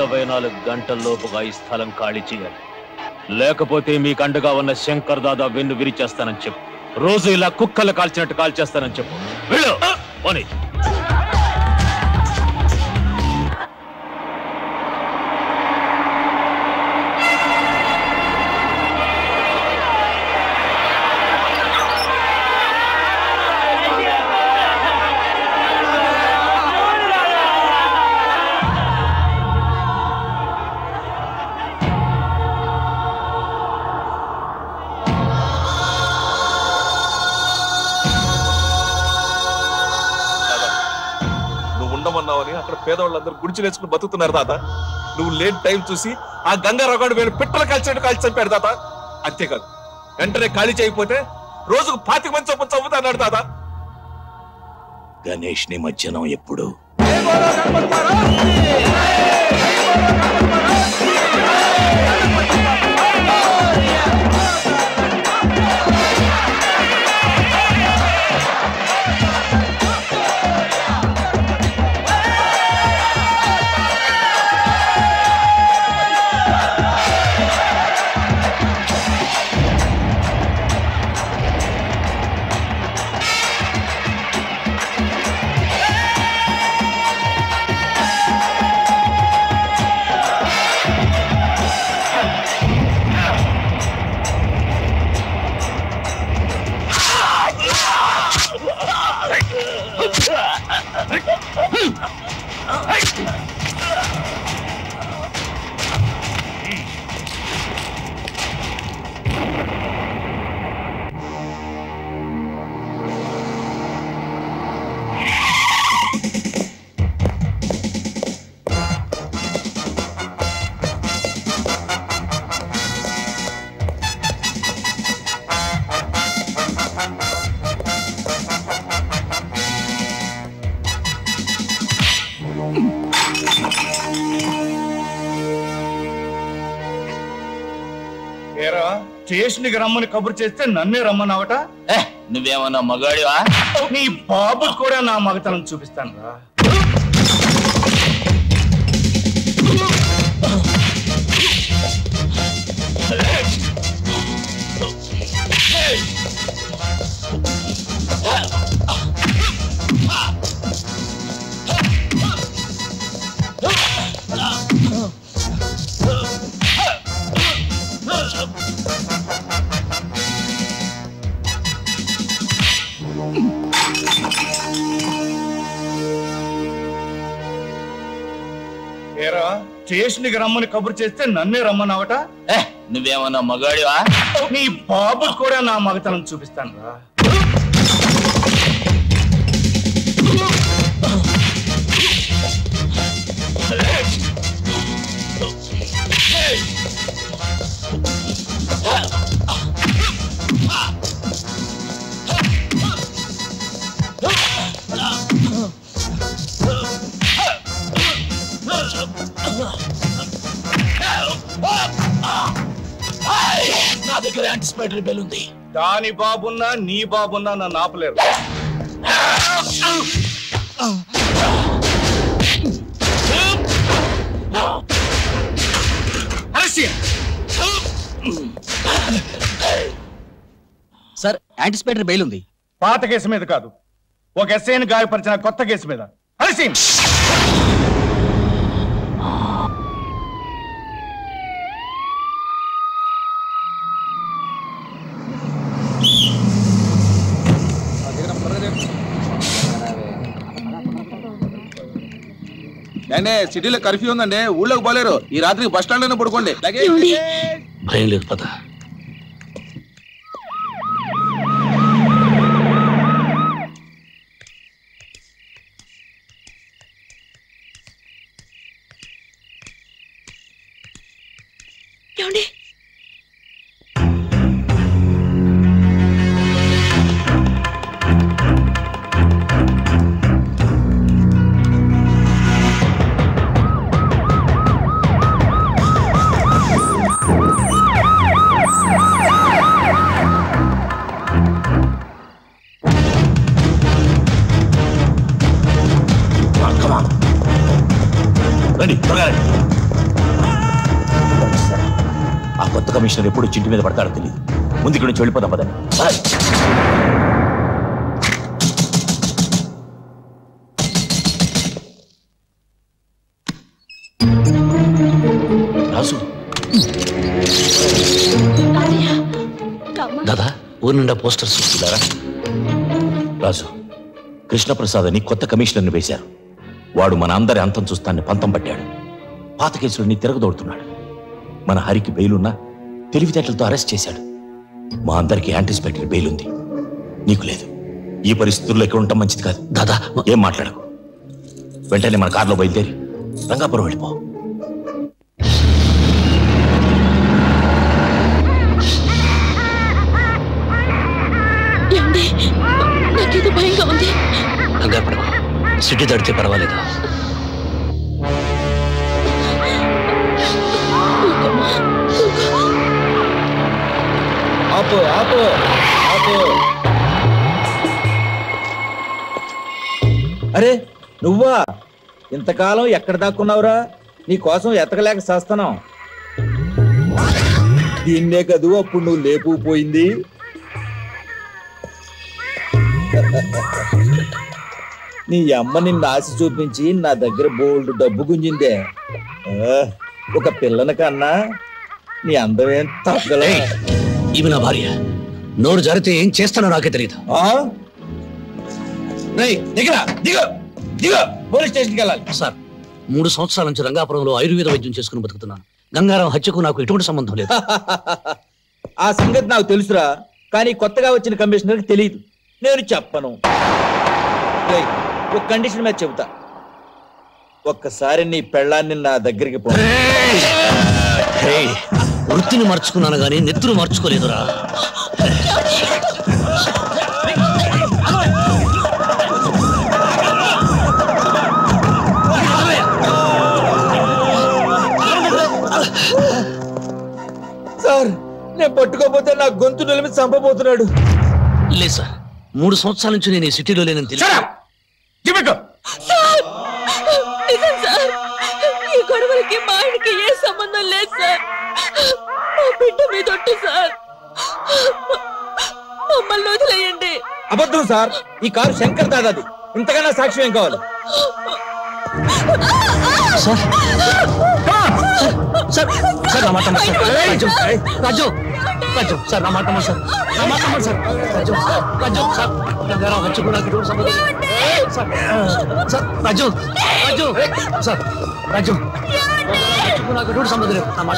24 గంటల్లోపుగా ఈ స్థలం ఖాళీ చేయాలి. లేకపోతే మీకు అండగా ఉన్న శంకర్ దాదా వెన్ను విరిచేస్తానని చెప్పు. రోజు ఇలా కుక్కలు కాల్చినట్టు కాల్చేస్తానని చెప్పు. వెళ్ళు పోనీ. అక్కడ పేదవాళ్ళందరూ గుడిచి నేర్చుకుని బతుకుతున్నారు తాత. నువ్వు లేని టైం చూసి ఆ గంగారావు వేలు పిట్టలు కాల్చినట్టు కాల్చి చంపాడు తాత. అంతేకాదు వెంటనే ఖాళీ చేయకపోతే రోజుకు 25 మంది చొప్పున చంపుతా అన్నాడు తాత. గణేష్ నిమజ్జనం ఎప్పుడు? స్టేషన్కి రమ్మని కబురు చేస్తే నన్నే రమ్మన్నావట. నువ్వేమన్నా మగాడివా? నీ బాబు కూడా నా మగతనం చూపిస్తాను రా. స్టేషన్కి రమ్మని కబురు చేస్తే నన్నే రమ్మన్నావట. నువ్వేమన్నా మగాడివా? నీ బాబు కూడా నా మగతనం చూపిస్తాను రా. నా దగ్గర యాంటిసిపేటరీ బెల్ ఉంది. దాని బాబున్నా నీ బాబున్నా నన్ను ఆపలేరు. సార్ యాంటిసిపేటరీ బెయిల్ ఉంది. పాత కేసు మీద కాదు, ఒక ఎస్ఐని గాయపరిచిన కొత్త కేసు మీద. హరిసింగ్ సిటీలో కర్ఫ్యూ ఉందండి, ఊళ్ళోకి పోలేరు. ఈ రాత్రికి బస్ స్టాండ్ లోనే పడుకోండి. భయం లేదు పద. కమిషనర్ ఎప్పుడు చింటి మీద పడతాడో తెలియదు. ముందు ఇక్కడి నుంచి వెళ్ళిపోదాం పదండి. రాజు దాదా ఊరి నిండా పోస్టర్స్ చూస్తున్నారా? రాజు, కృష్ణప్రసాద్ అని కొత్త కమిషనర్ని వేశారు. వాడు మన అందరి అంతం చూస్తాన్ని పంతం పట్టాడు. పాత కేసులన్నీ తిరగదోడుతున్నాడు. మన హరికి బెయిలున్నా తెలివితేటలతో అరెస్ట్ చేశాడు. మా అందరికి యాంటిసిపేటరీ బెయిల్ ఉంది, నీకు లేదు. ఈ పరిస్థితుల్లో ఎక్కడ ఉండటం మంచిది కాదు. దాదా ఏం మాట్లాడకు. వెంటనే మన కారులో బయలుదేరి రంగాపురం వెళ్ళిపో. నాకేదో భయంగా ఉంది. కంగారు పడకు, సిటీ దాటితే పర్వాలేదు. ఆపు ఆపు ఆపు. అరే నువ్వా? ఇంతకాలం ఎక్కడ దాక్కున్నావురా? నీ కోసం ఎతకలేక చేస్తున్నాం. దీన్నే కదూ అప్పుడు నువ్వు లేపుపోయింది. నీ అమ్మ నిన్ను ఆశ చూపించి నా దగ్గర బోల్డ్ డబ్బు గుంజిందే. ఒక పిల్లని కన్నా నీ అందమేం తగ్గలే. ఈమె నా భార్య. నోరు జారితే ఏం చేస్తానో నాకే తెలియదు. పోలీస్ స్టేషన్కి వెళ్ళాలి. సార్, 3 సంవత్సరాల నుంచి రంగాపురంలో ఆయుర్వేద వైద్యం చేసుకుని బతుకుతున్నాను. గంగారాం హత్యకు నాకు ఎటువంటి సంబంధం లేదు. ఆ సంగతి నాకు తెలుసురా, కానీ కొత్తగా వచ్చిన కమిషనర్కి తెలియదు. నేను చెప్పను. ఒక కండిషన్ మీద చెబుతా. ఒక్కసారి నీ పెళ్ళాన్ని నా దగ్గరికి పో. వృత్తిని మార్చుకున్నాను గానీ నెత్తురు మార్చుకోలేదురా. సార్, నేను పట్టుకోపోతే నా గొంతు నిలిమి చంపబోతున్నాడు. లేదు సార్, 3 సంవత్సరాల నుంచి నేను ఈ సిటీలో లేనని తెలుసు. ఈ గొడవలకి మా ఆయనకి ఏ సంబంధం లేదు సార్. మా బిడ్డ మీద ఒట్టు సార్. మమ్మల్ని వదిలేయండి. అబద్ధం సార్, ఈ కారు శంకర్ దాదాది. ఇంతకన్నా సాక్ష్యం ఏం కావాలి? సార్ నా మాట రాజు రాజు రాజు సార్ నా మాట సార్ నా మాట సార్ రాజు రాజు సార్ గంగారాం హత్యకున్నాకి సంబంధం సార్ రాజు రాజు సార్ రాజు హత్యకున్నాకి సంబంధం లేదు. నా మాట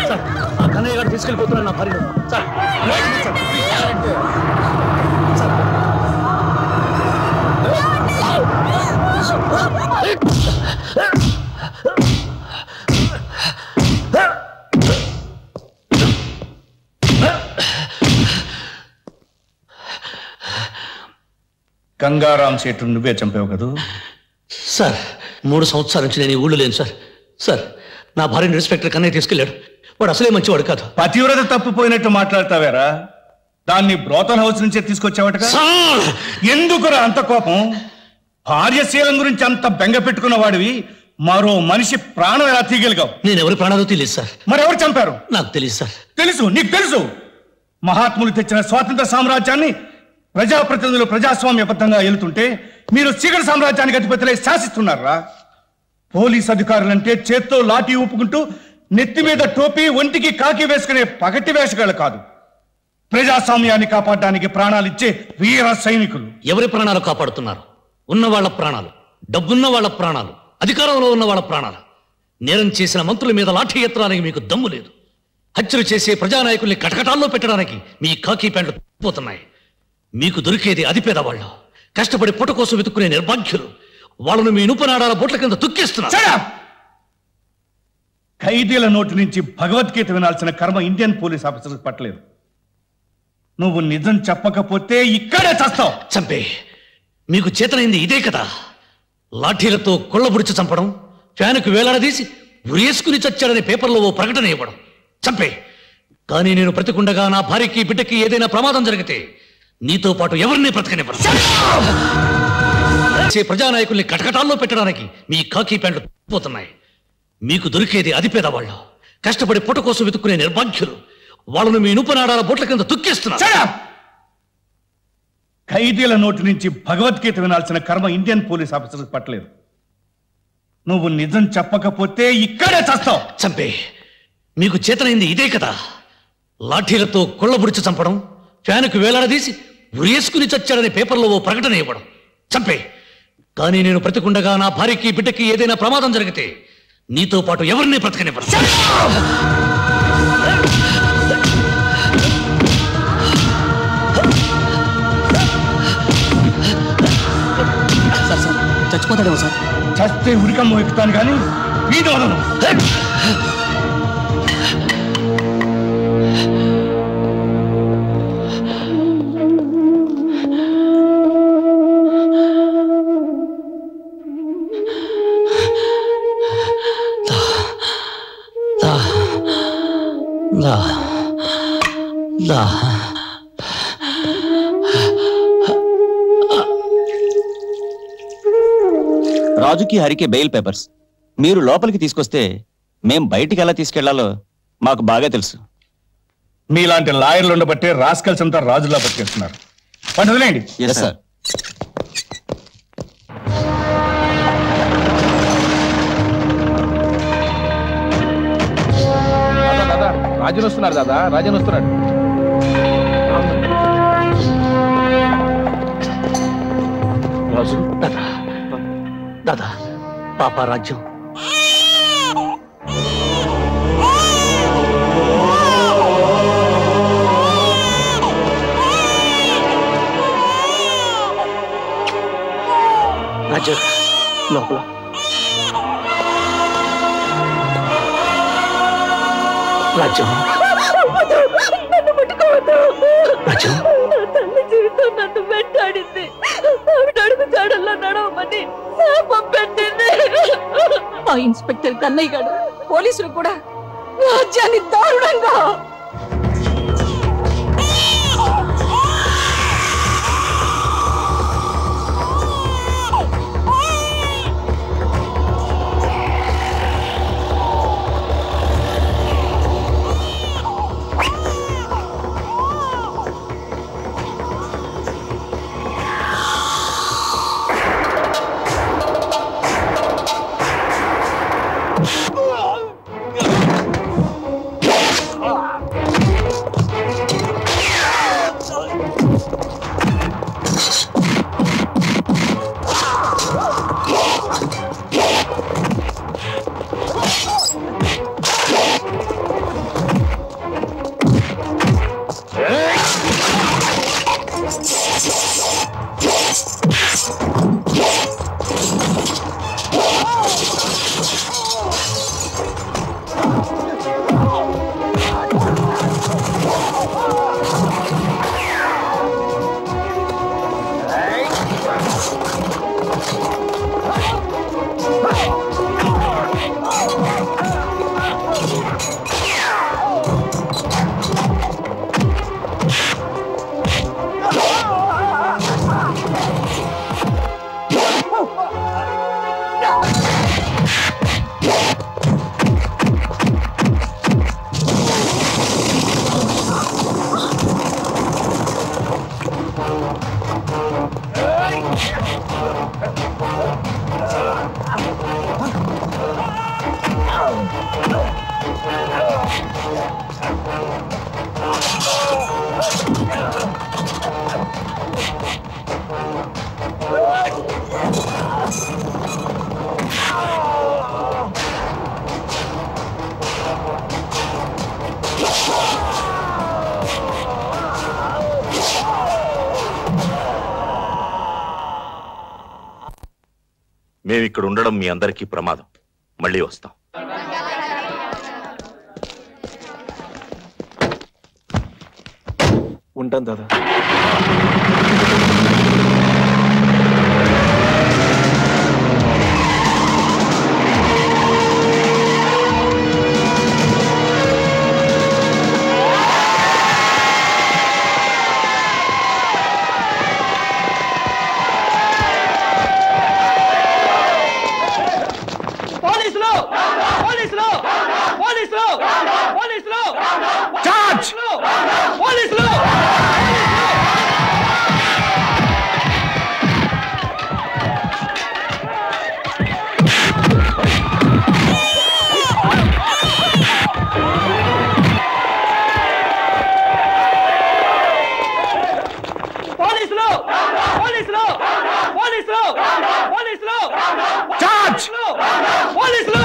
సార్, ఆ కన్నయ్య గారు తీసుకెళ్ళిపోతున్నాను నా భార్య సార్. గంగారాం సేటు నువ్వే చంపావు కదూ? సార్, 3 సంవత్సరాల నుంచి నేను ఈ ఊళ్ళో లేను సార్. సార్, నా భార్యను ఇన్స్పెక్టర్ కన్నయ్య తీసుకెళ్ళాడు. వాడు అసలే మంచివాడు కాదు. పతివ్రత తప్పిపోయినట్టు మాట్లాడతావేరా? దాన్ని బ్రోతల్ హౌస్ నుంచే తీసుకొచ్చావట. ఎందుకురా అంత కోపం? భార్యశీలం గురించి అంత బెంగ పెట్టుకున్న వాడివి మరో మనిషి ప్రాణం ఎలా తీయగలిగావు? నేను ఎవరి ప్రాణాలు తెలియదు సార్. మరెవరు చంపారు? నాకు తెలియదు సార్. తెలుసు, నీకు తెలుసు. మహాత్ములు తెచ్చిన స్వాతంత్ర సామ్రాజ్యాన్ని ప్రజాప్రతినిధులు ప్రజాస్వామ్యబద్ధంగా ఏలుతుంటే మీరు చీకటి సామ్రాజ్యానికి అధిపతులై శాసిస్తున్నారా? పోలీస్ అధికారులంటే చేత్తో లాఠీ ఊపుకుంటూ నెత్తి మీద టోపీ ఒంటికి కాకి వేసుకునే పగటి వేషగాళ్ళు కాదు. ప్రజాస్వామ్యాన్ని కాపాడడానికి ప్రాణాలు ఇచ్చే వీర సైనికులు. ఎవరి ప్రాణాలు కాపాడుతున్నారు? ఉన్న వాళ్ళ ప్రాణాలు, డబ్బున్న వాళ్ళ ప్రాణాలు, అధికారంలో ఉన్న వాళ్ళ ప్రాణాలు. నేరం చేసిన మంత్రుల మీద లాఠీ ఎత్తడానికి మీకు దమ్ము లేదు. హత్యలు చేసే ప్రజానాయకుల్ని కటకటాల్లో పెట్టడానికి మీ కాకి ప్యాంట్లు పోతున్నాయి. మీకు దొరికేది అతి పేదవాళ్ళు, కష్టపడి పుట్ట కోసం వెతుక్కునే నిర్భాగ్యులు. వాళ్ళను మీ ఇనుపనాడాల బొట్ల కింద తుక్కేస్తున్నారు. ఖైదీల నోటి నుంచి భగవద్గీత వినాల్సిన కర్మ ఇండియన్ పోలీస్ ఆఫీసర్స్ పట్టలేదు. నువ్వు నిజం చెప్పకపోతే ఇక్కడే చస్తావు. చంపే, మీకు చేతనైంది ఇదే కదా. లాఠీలతో కొళ్ళబుడిచి చంపడం, ఫ్యానుకు వేలాడదీసి ఉరేసుకుని చచ్చాడనే పేపర్లో ఓ ప్రకటన ఇవ్వడం. చంపే, కానీ నేను బ్రతికుండగా నా భార్యకి బిడ్డకి ఏదైనా ప్రమాదం జరిగితే నీతో పాటు ఎవరిని బ్రతకనివ్వను. ప్రజానాయకుల్ని కటకటాల్లో పెట్టడానికి మీ కాకి ప్యాంట్లు పోతున్నాయి. మీకు దొరికేది అతి పేదవాళ్ళు, కష్టపడి పుట్ట కోసం వెతుక్కునే నిర్భాగ్యులు. వాళ్ళను మీ ఇనుపనాడాల బొట్ల కింద తుక్కేస్తున్నారు. ఖైదీల నోటి నుంచి భగవద్గీత వినాల్సిన కర్మ ఇండియన్ పోలీస్ ఆఫీసర్లకు పట్టలేదు. నువ్వు నిజం చెప్పకపోతే ఇక్కడే చస్తావు. చంపే, మీకు చేతనైంది ఇదే కదా. లాఠీలతో కొళ్ళబుడిచి చంపడం, ఫ్యానుకు వేలాడదీసి ఉరేసుకుని చచ్చాడని పేపర్లో ఓ ప్రకటన ఇవ్వడం. చంపే, కానీ నేను బ్రతికుండగా నా భార్యకి బిడ్డకి ఏదైనా ప్రమాదం జరిగితే నీతో పాటు ఎవరిని బ్రతకనివ్వను. చచ్చిపోతాడేమో సార్. చస్తే ఉరికమ్మ ఎక్కుతాను కానీ వీధి వదలను. రాజుకి హరికి బెయిల్ పేపర్స్ మీరు లోపలికి తీసుకొస్తే మేం బయటికి ఎలా తీసుకెళ్లాలో మాకు బాగా తెలుసు. మీలాంటి లాయర్లు ఉండబట్టే రాస్కల్స్ అంతా రాజులా బతికేస్తున్నారు. వాడిని వదిలేయండి. Yes sir. రాజన్ వస్తున్నాడు దాదా, రాజన్ వస్తున్నాడు. రాజు, దాదా దాదా, పాప రాజ్యం. రాజ్యం లోపల. రాజ్యం, నన్ను ముట్టుకోవద్దు. రాజ్యం, నా తల్లి జీవితం నన్ను వెంటాడింది. ఆవిడ అడుగు జాడల్లో నడవమని శాపం పెట్టింది. ఆ ఇన్స్పెక్టర్ కన్నయ్య గారు పోలీసులు కూడా రాజ్యాన్ని దారుణంగా. మేమిక్కడ ఉండడం మీ అందరికీ ప్రమాదం. మళ్ళీ వస్తాం. ఉంటాను దాదా. పోలీసులు! పోలీసులు! పోలీసులు! పోలీసులు పోలీసులు పోలీసులు పోలీసులు చార్జ్ పోలీసులు